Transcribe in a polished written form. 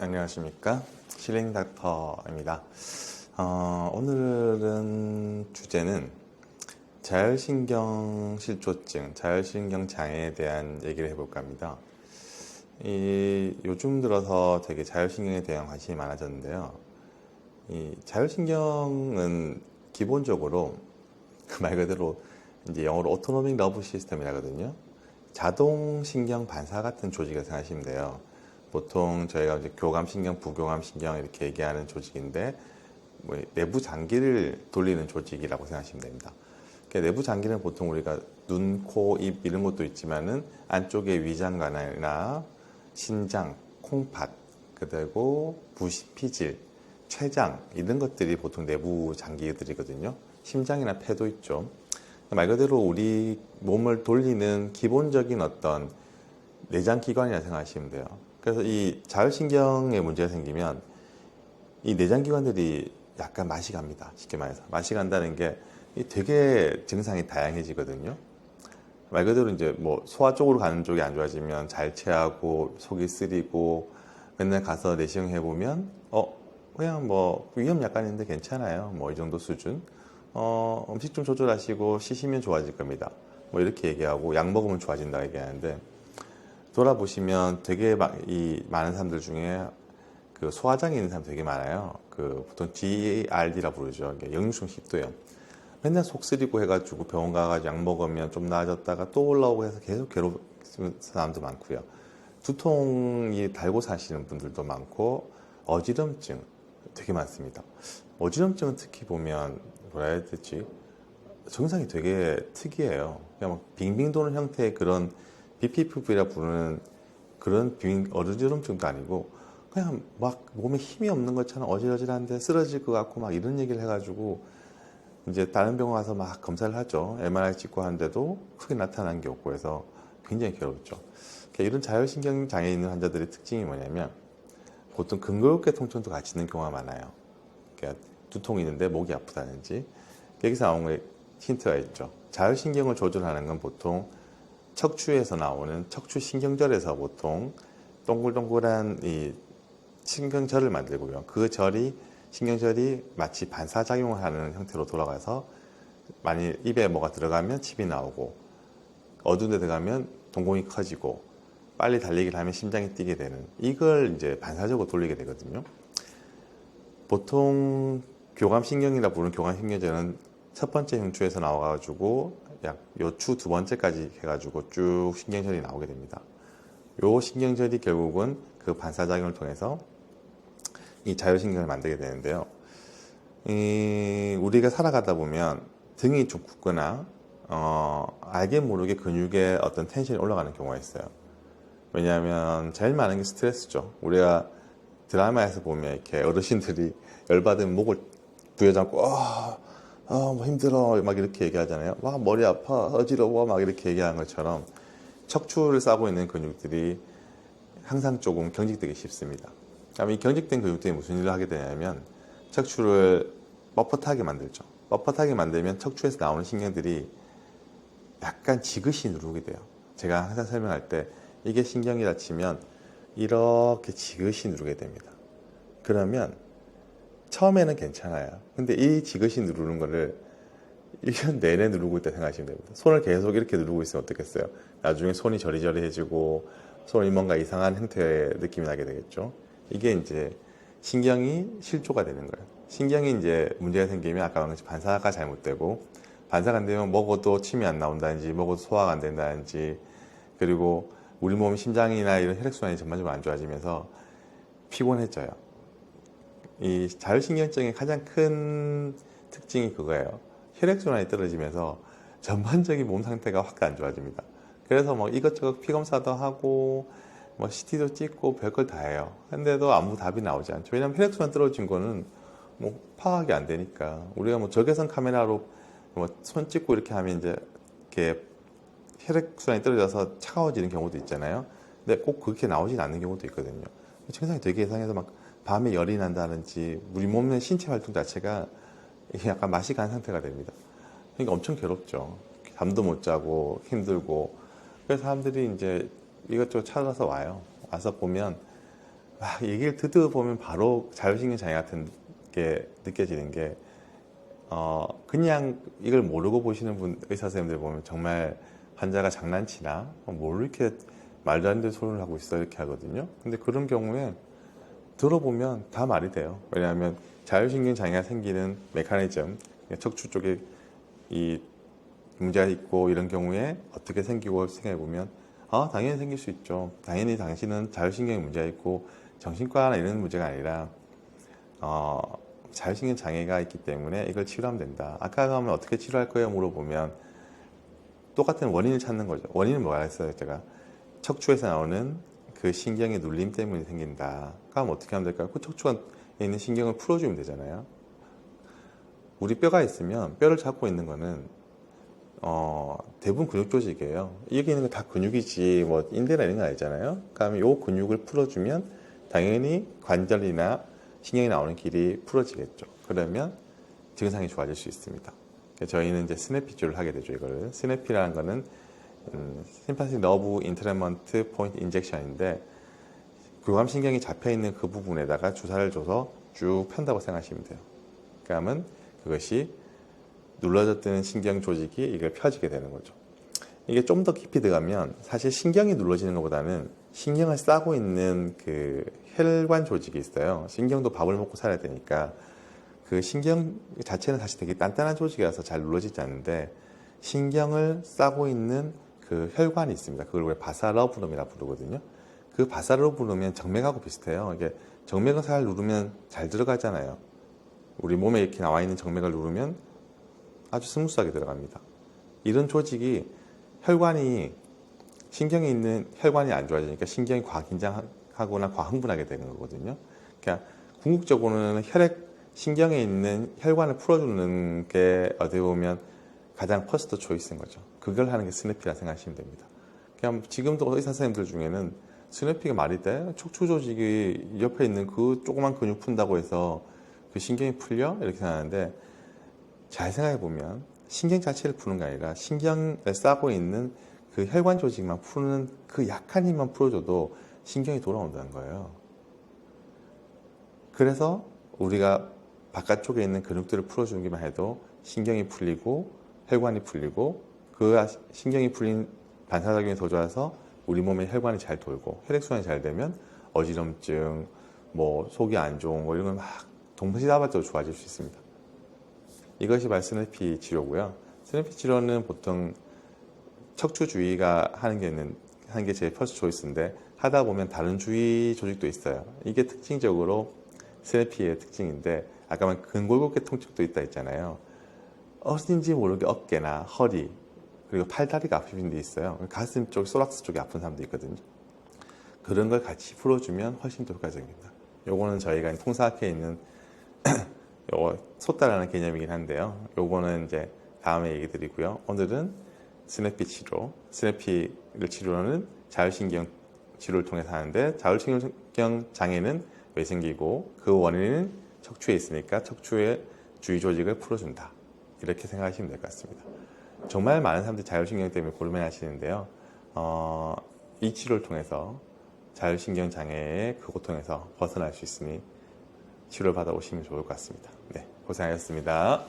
안녕하십니까. 실링 닥터입니다. 오늘은 주제는 자율신경 실조증, 자율신경 장애에 대한 얘기를 해볼까 합니다. 요즘 들어서 되게 자율신경에 대한 관심이 많아졌는데요. 이 자율신경은 기본적으로 말 그대로 이제 영어로 오토노믹 러브 시스템이라거든요. 자동신경 반사 같은 조직을 생각하시면 돼요. 보통 저희가 이제 교감신경, 부교감신경 이렇게 얘기하는 조직인데 내부 장기를 돌리는 조직이라고 생각하시면 됩니다. 그러니까 내부 장기는 보통 우리가 눈, 코, 입 이런 것도 있지만은 안쪽에 위장관이나 신장, 콩팥, 그리고 부피질, 췌장 이런 것들이 보통 내부 장기들이거든요. 심장이나 폐도 있죠. 말 그대로 우리 몸을 돌리는 기본적인 어떤 내장기관이라 생각하시면 돼요. 그래서 이 자율신경에 문제가 생기면 이 내장기관들이 약간 맛이 갑니다. 쉽게 말해서. 맛이 간다는 게 되게 증상이 다양해지거든요. 말 그대로 이제 뭐 소화 쪽으로 가는 쪽이 안 좋아지면 잘 체하고 속이 쓰리고 맨날 가서 내시경 해보면 그냥 뭐 위험 약간 있는데 괜찮아요. 뭐 이 정도 수준. 음식 좀 조절하시고 쉬시면 좋아질 겁니다. 뭐 이렇게 얘기하고 약 먹으면 좋아진다 얘기하는데 돌아보시면 되게 많은 사람들 중에 그 소화장애 있는 사람 되게 많아요. 그 보통 GERD라 부르죠. 역류성 식도염. 맨날 속 쓰리고 해가지고 병원 가가지고 약 먹으면 좀 나아졌다가 또 올라오고 해서 계속 괴로운 사람도 많고요. 두통이 달고 사시는 분들도 많고 어지럼증 되게 많습니다. 어지럼증은 특히 보면 뭐라 해야 되지? 증상이 되게 특이해요. 그냥 막 빙빙 도는 형태의 그런 BPPV라 부르는 그런 어지럼증도 아니고 그냥 막 몸에 힘이 없는 것처럼 어질어질한데 쓰러질 것 같고 막 이런 얘기를 해가지고 이제 다른 병원 가서 막 검사를 하죠. MRI 찍고 하는데도 크게 나타난 게 없고 해서 굉장히 괴롭죠. 그러니까 이런 자율신경 장애 있는 환자들의 특징이 뭐냐면 보통 근골격 통증도 같이 있는 경우가 많아요. 그러니까 두통이 있는데 목이 아프다든지 여기서 나온 힌트가 있죠. 자율신경을 조절하는 건 보통 척추에서 나오는 척추신경절에서 보통 동글동글한 이 신경절을 만들고요. 그 신경절이 마치 반사작용을 하는 형태로 돌아가서 만일 입에 뭐가 들어가면 침이 나오고 어두운 데 들어가면 동공이 커지고 빨리 달리기를 하면 심장이 뛰게 되는 이걸 이제 반사적으로 돌리게 되거든요. 보통 교감신경이라 부르는 교감신경절은 첫 번째 흉추에서 나와가지고 약 요추 두 번째까지 해가지고 쭉 신경절이 나오게 됩니다. 요 신경절이 결국은 그 반사작용을 통해서 이 자율신경을 만들게 되는데요. 우리가 살아가다 보면 등이 좀 굽거나 알게 모르게 근육에 어떤 텐션이 올라가는 경우가 있어요. 왜냐하면 제일 많은 게 스트레스죠. 우리가 드라마에서 보면 이렇게 어르신들이 열받으면 목을 부여잡고 뭐 힘들어 막 이렇게 얘기하잖아요. 막 머리 아파 어지러워 막 이렇게 얘기하는 것처럼 척추를 싸고 있는 근육들이 항상 조금 경직되기 쉽습니다. 그럼 이 경직된 근육들이 무슨 일을 하게 되냐면 척추를 뻣뻣하게 만들죠. 뻣뻣하게 만들면 척추에서 나오는 신경들이 약간 지그시 누르게 돼요. 제가 항상 설명할 때 이게 신경이 다치면 이렇게 지그시 누르게 됩니다. 그러면 처음에는 괜찮아요. 근데 이 지그시 누르는 거를 1년 내내 누르고 있다 생각하시면 됩니다. 손을 계속 이렇게 누르고 있으면 어떻겠어요? 나중에 손이 저리저리해지고 손이 뭔가 이상한 형태의 느낌이 나게 되겠죠. 이게 이제 신경이 실조가 되는 거예요. 신경이 이제 문제가 생기면 아까 말한 반사가 잘못되고 반사가 안 되면 먹어도 침이 안 나온다든지 먹어도 소화가 안 된다든지 그리고 우리 몸 심장이나 이런 혈액순환이 전반적으로 안 좋아지면서 피곤해져요. 이 자율신경증의 가장 큰 특징이 그거예요. 혈액순환이 떨어지면서 전반적인 몸 상태가 확 안 좋아집니다. 그래서 뭐 이것저것 피검사도 하고 뭐 CT도 찍고 별걸 다 해요. 근데도 아무 답이 나오지 않죠. 왜냐하면 혈액순환 떨어진 거는 뭐 파악이 안 되니까 우리가 뭐 적외선 카메라로 뭐 손 찍고 이렇게 하면 이제 이렇게 혈액순환이 떨어져서 차가워지는 경우도 있잖아요. 근데 꼭 그렇게 나오진 않는 경우도 있거든요. 증상이 되게 이상해서 막 밤에 열이 난다든지 우리 몸의 신체 활동 자체가 약간 맛이 간 상태가 됩니다. 그러니까 엄청 괴롭죠. 잠도 못 자고 힘들고 그래서 사람들이 이제 이것저것 찾아서 와요. 와서 보면 막 얘기를 듣다 보면 바로 자율신경 장애 같은 게 느껴지는 게, 그냥 이걸 모르고 보시는 의사 선생님들 보면 정말 환자가 장난치나, 뭘 이렇게 말도 안 되는 소리를 하고 있어, 이렇게 하거든요. 근데 그런 경우에 들어보면 다 말이 돼요. 왜냐하면 자율신경 장애가 생기는 메커니즘, 척추 쪽에 이 문제가 있고 이런 경우에 어떻게 생기고 생각해 보면, 당연히 생길 수 있죠. 당연히 당신은 자율신경에 문제가 있고 정신과나 이런 문제가 아니라 자율신경 장애가 있기 때문에 이걸 치료하면 된다. 아까 가면 어떻게 치료할 거예요? 물어보면 똑같은 원인을 찾는 거죠. 원인은 뭐가 있어요? 제가 척추에서 나오는 그 신경의 눌림 때문에 생긴다. 그럼 어떻게 하면 될까요? 그 척추에 있는 신경을 풀어주면 되잖아요. 우리 뼈가 있으면 뼈를 잡고 있는 거는 대부분 근육 조직이에요. 여기 있는 거 다 근육이지 뭐 인대나 이런 거 아니잖아요. 그러면 이 근육을 풀어주면 당연히 관절이나 신경이 나오는 길이 풀어지겠죠. 그러면 증상이 좋아질 수 있습니다. 저희는 이제 스냅피 치료를 하게 되죠. 이거를 스냅피라는 거는 심파틱 너브 인트레먼트 포인트 인젝션인데, 교감신경이 잡혀있는 그 부분에다가 주사를 줘서 쭉 편다고 생각하시면 돼요. 그러면 그것이 눌러졌던 신경 조직이 이걸 펴지게 되는 거죠. 이게 좀 더 깊이 들어가면 사실 신경이 눌러지는 것보다는 신경을 싸고 있는 그 혈관 조직이 있어요. 신경도 밥을 먹고 살아야 되니까 그 신경 자체는 사실 되게 단단한 조직이라서 잘 눌러지지 않는데, 신경을 싸고 있는 그 혈관이 있습니다. 그걸 왜 바사러브름이라 부르거든요. 그 바사러브름은 정맥하고 비슷해요. 이게 정맥을 잘 누르면 잘 들어가잖아요. 우리 몸에 이렇게 나와 있는 정맥을 누르면 아주 스무스하게 들어갑니다. 이런 조직이 혈관이, 신경에 있는 혈관이 안 좋아지니까 신경이 과긴장하거나 과흥분하게 되는 거거든요. 그러니까 궁극적으로는 신경에 있는 혈관을 풀어주는 게 어떻게 보면 가장 퍼스트 초이스인 거죠. 그걸 하는 게 스냅피라 생각하시면 됩니다. 그냥 지금도 의사 선생님들 중에는 스냅피가 말이 돼? 척추 조직이 옆에 있는 그 조그만 근육 푼다고 해서 그 신경이 풀려? 이렇게 생각하는데, 잘 생각해 보면 신경 자체를 푸는 게 아니라 신경을 싸고 있는 그 혈관 조직만 푸는 그 약한 힘만 풀어줘도 신경이 돌아온다는 거예요. 그래서 우리가 바깥쪽에 있는 근육들을 풀어주기만 해도 신경이 풀리고 혈관이 풀리고, 그 신경이 풀린 반사작용이 더 좋아서 우리 몸의 혈관이 잘 돌고 혈액순환이 잘 되면 어지럼증, 뭐 속이 안 좋은 거 이런 건 막 동시다발적으로 좋아질 수 있습니다. 이것이 바로 스냅피 치료고요. 스냅피 치료는 보통 척추 주위가 하는 게 제 퍼스트 초이스인데, 하다 보면 다른 주위 조직도 있어요. 이게 특징적으로 스냅피의 특징인데, 아까 말한 근골격계 통증도 있다 했잖아요. 어딘지 모르게 어깨나 허리, 그리고 팔다리가 아픈 데 있어요. 가슴 쪽, 소락스 쪽이 아픈 사람도 있거든요. 그런 걸 같이 풀어주면 훨씬 더 효과적입니다. 요거는 저희가 통사학회에 있는 요거 솥다라는 개념이긴 한데요. 요거는 이제 다음에 얘기 드리고요. 오늘은 스냅피 치료, 스냅피를 치료하는 자율신경 치료를 통해서 하는데, 자율신경 장애는 왜 생기고 그 원인은 척추에 있으니까 척추의 주위 조직을 풀어준다. 이렇게 생각하시면 될 것 같습니다. 정말 많은 사람들이 자율신경 때문에 고민을 하시는데요. 이 치료를 통해서 자율신경 장애의 그 고통에서 벗어날 수 있으니 치료를 받아오시면 좋을 것 같습니다. 네, 고생하셨습니다.